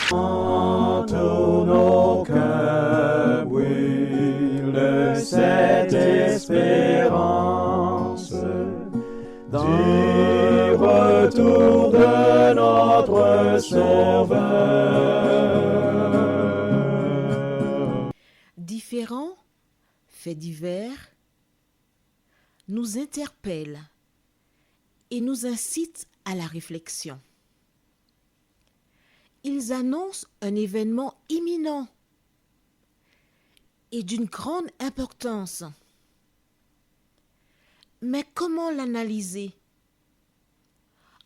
Tous nos cœurs brûlent de cette espérance du retour de notre Sauveur. Différents faits divers nous interpellent et nous incitent à la réflexion. Ils annoncent un événement imminent et d'une grande importance. Mais comment l'analyser?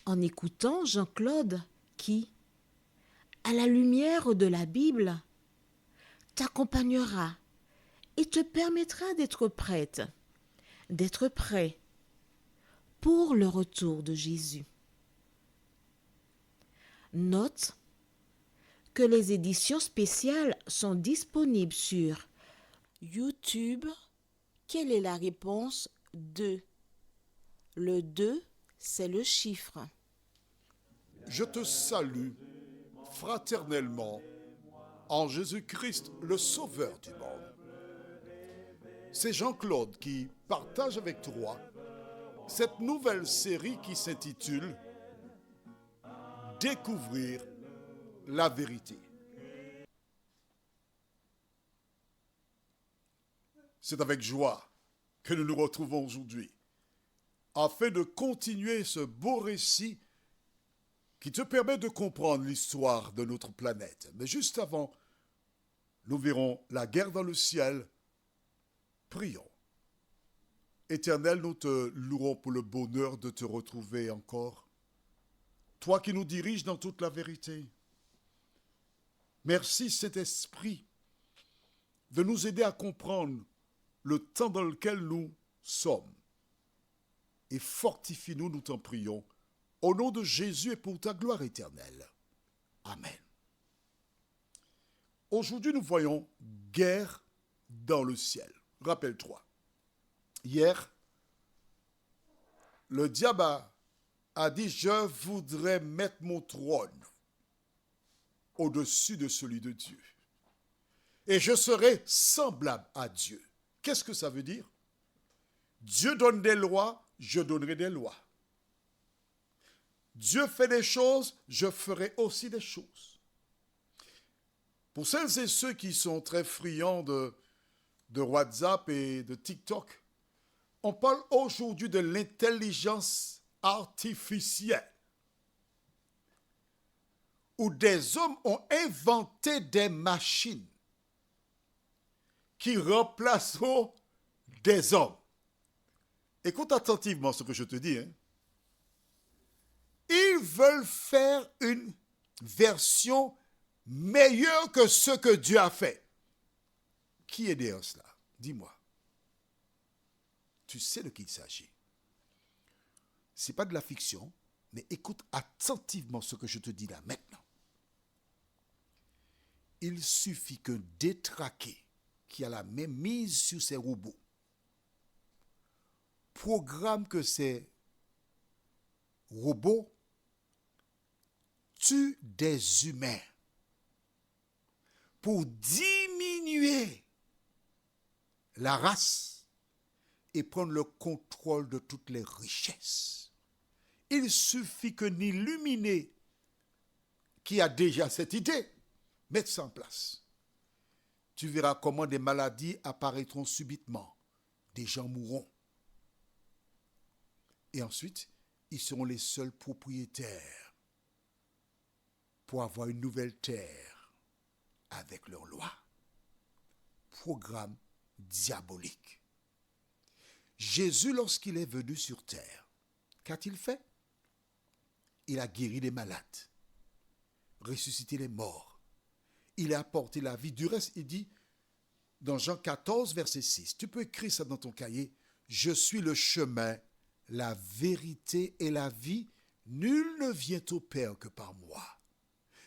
En écoutant Jean-Claude qui, à la lumière de la Bible, t'accompagnera et te permettra d'être prête, d'être prêt pour le retour de Jésus. Note que les éditions spéciales sont disponibles sur YouTube. Quelle est la réponse 2? Le 2, c'est le chiffre. Je te salue fraternellement en Jésus-Christ, le Sauveur du monde. C'est Jean-Claude qui partage avec toi cette nouvelle série qui s'intitule « Découvrir la vérité ». C'est avec joie que nous nous retrouvons aujourd'hui afin de continuer ce beau récit qui te permet de comprendre l'histoire de notre planète. Mais juste avant, nous verrons la guerre dans le ciel. Prions. Éternel, nous te louons pour le bonheur de te retrouver encore. Toi qui nous diriges dans toute la vérité. Merci, Saint-Esprit, de nous aider à comprendre le temps dans lequel nous sommes. Et fortifie-nous, nous t'en prions, au nom de Jésus et pour ta gloire éternelle. Amen. Aujourd'hui, nous voyons guerre dans le ciel. Rappelle-toi, hier, le diable a dit « Je voudrais mettre mon trône au-dessus de celui de Dieu. Et je serai semblable à Dieu. » Qu'est-ce que ça veut dire? Dieu donne des lois, je donnerai des lois. Dieu fait des choses, je ferai aussi des choses. Pour celles et ceux qui sont très friands de WhatsApp et de TikTok, on parle aujourd'hui de l'intelligence artificielle, où des hommes ont inventé des machines qui remplaceront des hommes. Écoute attentivement ce que je te dis. Ils veulent faire une version meilleure que ce que Dieu a fait. Qui est derrière cela? Dis-moi. Tu sais de qui il s'agit. Ce n'est pas de la fiction, mais écoute attentivement ce que je te dis là maintenant. Il suffit qu'un détraqué qui a la même mise sur ces robots programme que ces robots tuent des humains pour diminuer la race et prendre le contrôle de toutes les richesses. Il suffit qu'un illuminé qui a déjà cette idée mette ça en place. Tu verras comment des maladies apparaîtront subitement. Des gens mourront. Et ensuite, ils seront les seuls propriétaires pour avoir une nouvelle terre avec leurs lois. Programme diabolique. Jésus, lorsqu'il est venu sur terre, qu'a-t-il fait? Il a guéri les malades, ressuscité les morts. Il a apporté la vie. Du reste, il dit, dans Jean 14, verset 6, tu peux écrire ça dans ton cahier, « Je suis le chemin, la vérité et la vie. Nul ne vient au Père que par moi. »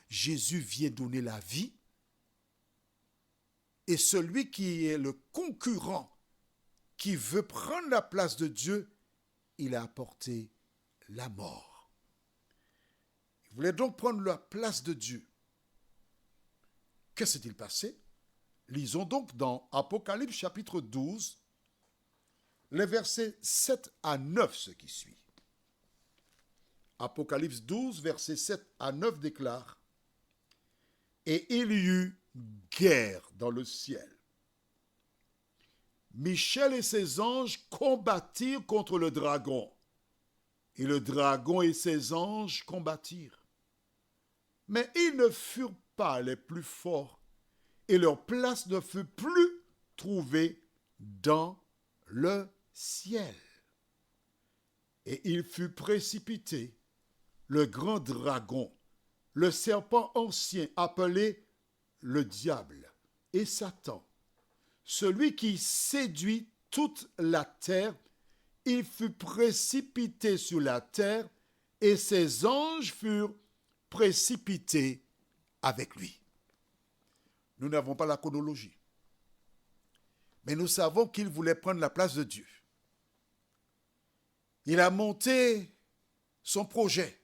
Jésus vient donner la vie. Et celui qui est le concurrent, qui veut prendre la place de Dieu, il a apporté la mort. Il voulait donc prendre la place de Dieu. Que s'est-il passé? Lisons donc dans Apocalypse chapitre 12, les versets 7 à 9, ce qui suit. Apocalypse 12, versets 7 à 9 déclare: Et il y eut guerre dans le ciel. Michel et ses anges combattirent contre le dragon, et le dragon et ses anges combattirent. Mais ils ne furent pas les plus forts, et leur place ne fut plus trouvée dans le ciel. Et il fut précipité, le grand dragon, le serpent ancien appelé le diable et Satan, celui qui séduit toute la terre, il fut précipité sur la terre et ses anges furent précipités avec lui. Nous n'avons pas la chronologie, mais nous savons qu'il voulait prendre la place de Dieu. Il a monté son projet.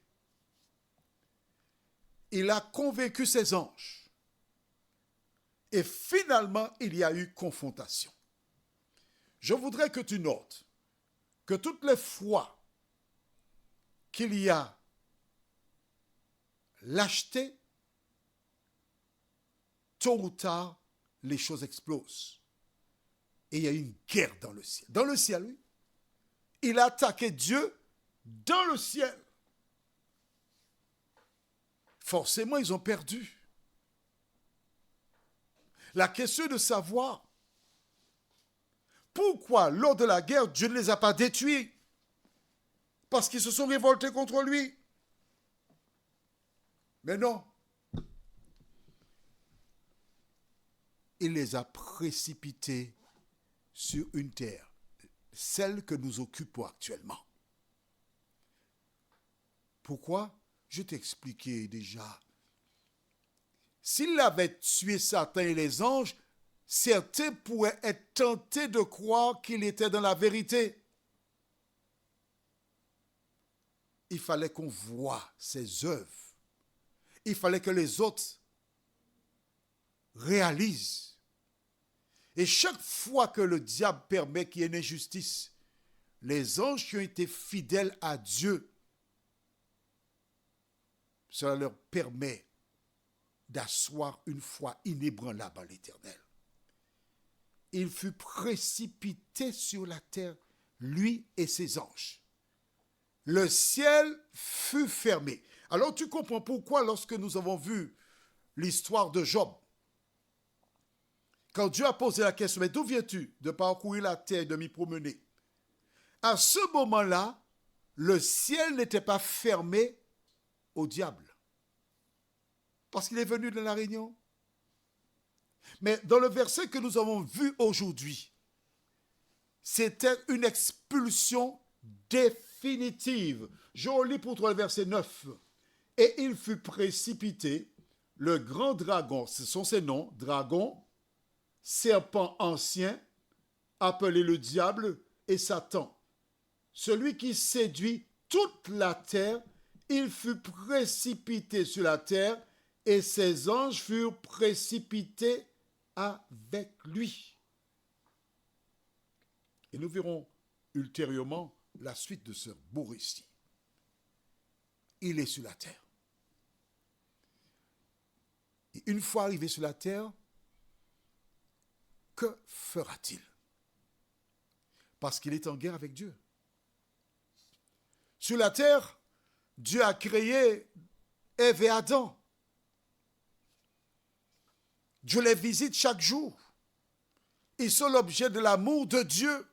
Il a convaincu ses anges. Et finalement, il y a eu confrontation. Je voudrais que tu notes que toutes les fois qu'il y a lâcheté, tôt ou tard, les choses explosent. Et il y a eu une guerre dans le ciel. Dans le ciel, oui. Il a attaqué Dieu dans le ciel. Forcément, ils ont perdu. La question est de savoir pourquoi, lors de la guerre, Dieu ne les a pas détruits. Parce qu'ils se sont révoltés contre lui. Mais non. Il les a précipités sur une terre, celle que nous occupons actuellement. Pourquoi? Je t'ai expliqué déjà. S'il avait tué Satan et les anges, certains pourraient être tentés de croire qu'il était dans la vérité. Il fallait qu'on voie ses œuvres. Il fallait que les autres réalisent. Et chaque fois que le diable permet qu'il y ait une injustice, les anges qui ont été fidèles à Dieu, cela leur permet d'asseoir une foi inébranlable en l'Éternel. Il fut précipité sur la terre, lui et ses anges. Le ciel fut fermé. Alors tu comprends pourquoi lorsque nous avons vu l'histoire de Job, quand Dieu a posé la question, mais d'où viens-tu de parcourir la terre et de m'y promener? À ce moment-là, le ciel n'était pas fermé au diable. Parce qu'il est venu dans la réunion. Mais dans le verset que nous avons vu aujourd'hui, c'était une expulsion définitive. Je relis pour toi le verset 9. Et il fut précipité, le grand dragon, ce sont ses noms, dragon, serpent ancien, appelé le diable et Satan. Celui qui séduit toute la terre, il fut précipité sur la terre et ses anges furent précipités avec lui. Et nous verrons ultérieurement la suite de ce beau récit. Il est sur la terre. Et une fois arrivé sur la terre, que fera-t-il? Parce qu'il est en guerre avec Dieu. Sur la terre, Dieu a créé Ève et Adam. Dieu les visite chaque jour. Ils sont l'objet de l'amour de Dieu.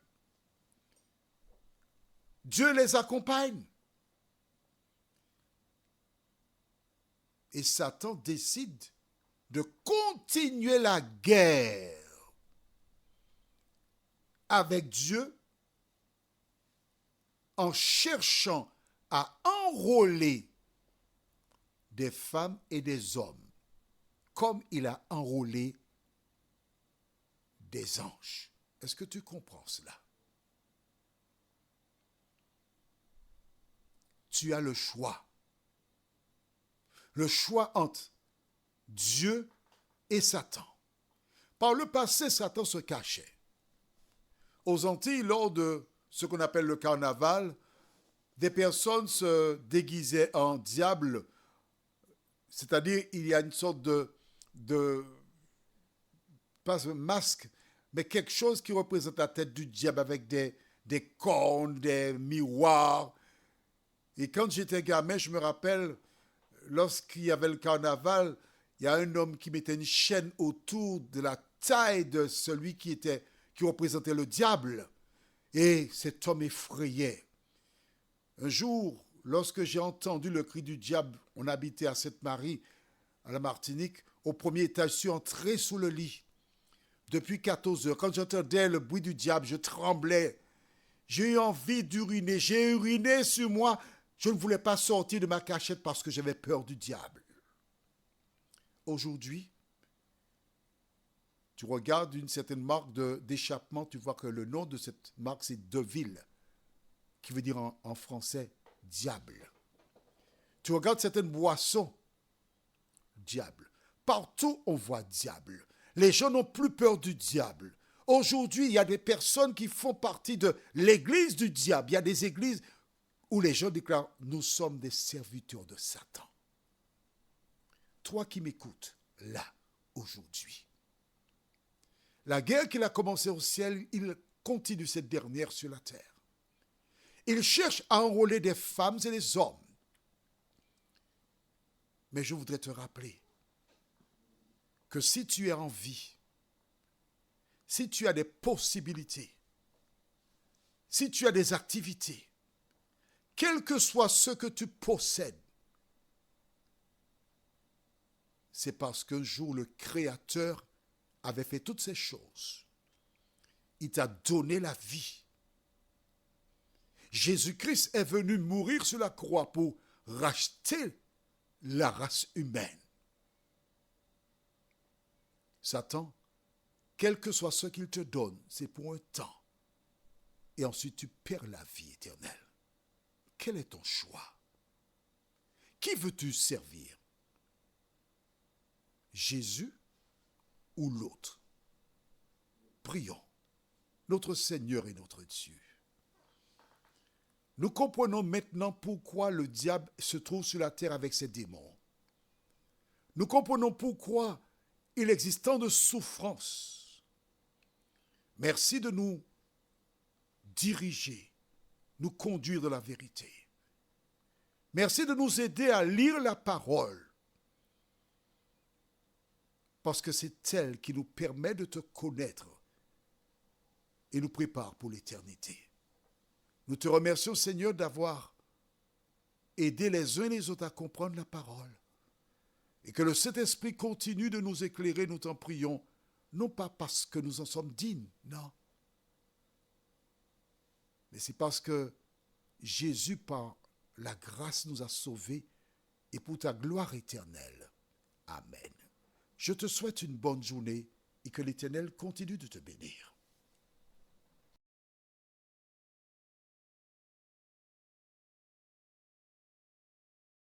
Dieu les accompagne. Et Satan décide de continuer la guerre avec Dieu en cherchant à enrôler des femmes et des hommes comme il a enrôlé des anges. Est-ce que tu comprends cela? Tu as le choix. Le choix entre Dieu et Satan. Par le passé, Satan se cachait. Aux Antilles, lors de ce qu'on appelle le carnaval, des personnes se déguisaient en diable, c'est-à-dire il y a une sorte pas un masque, mais quelque chose qui représente la tête du diable avec des cornes, des miroirs. Et quand j'étais gamin, je me rappelle, lorsqu'il y avait le carnaval, il y a un homme qui mettait une chaîne autour de la taille de celui qui représentait le diable. Et cet homme effrayait. Un jour, lorsque j'ai entendu le cri du diable, on habitait à Sainte-Marie, à la Martinique, au premier étage, je suis entré sous le lit. Depuis 14 heures, quand j'entendais le bruit du diable, je tremblais. J'ai eu envie d'uriner. J'ai uriné sur moi. Je ne voulais pas sortir de ma cachette parce que j'avais peur du diable. Aujourd'hui, tu regardes une certaine marque d'échappement, tu vois que le nom de cette marque, c'est Deville, qui veut dire en français diable. Tu regardes certaines boissons, diable. Partout, on voit diable. Les gens n'ont plus peur du diable. Aujourd'hui, il y a des personnes qui font partie de l'église du diable. Il y a des églises où les gens déclarent « Nous sommes des serviteurs de Satan ». Toi qui m'écoutes, là, aujourd'hui. La guerre qu'il a commencée au ciel, il continue cette dernière sur la terre. Il cherche à enrôler des femmes et des hommes. Mais je voudrais te rappeler que si tu es en vie, si tu as des possibilités, si tu as des activités, quel que soit ce que tu possèdes, c'est parce qu'un jour le Créateur avait fait toutes ces choses. Il t'a donné la vie. Jésus-Christ est venu mourir sur la croix pour racheter la race humaine. Satan, quel que soit ce qu'il te donne, c'est pour un temps. Et ensuite, tu perds la vie éternelle. Quel est ton choix? Qui veux-tu servir? Jésus ou l'autre? Prions. Notre Seigneur et notre Dieu. Nous comprenons maintenant pourquoi le diable se trouve sur la terre avec ses démons. Nous comprenons pourquoi il existe tant de souffrances. Merci de nous diriger, nous conduire dans la vérité. Merci de nous aider à lire la parole, parce que c'est elle qui nous permet de te connaître et nous prépare pour l'éternité. Nous te remercions, Seigneur, d'avoir aidé les uns et les autres à comprendre la parole. Et que le Saint-Esprit continue de nous éclairer, nous t'en prions, non pas parce que nous en sommes dignes, non. Mais c'est parce que Jésus, par la grâce, nous a sauvés et pour ta gloire éternelle. Amen. Je te souhaite une bonne journée et que l'Éternel continue de te bénir.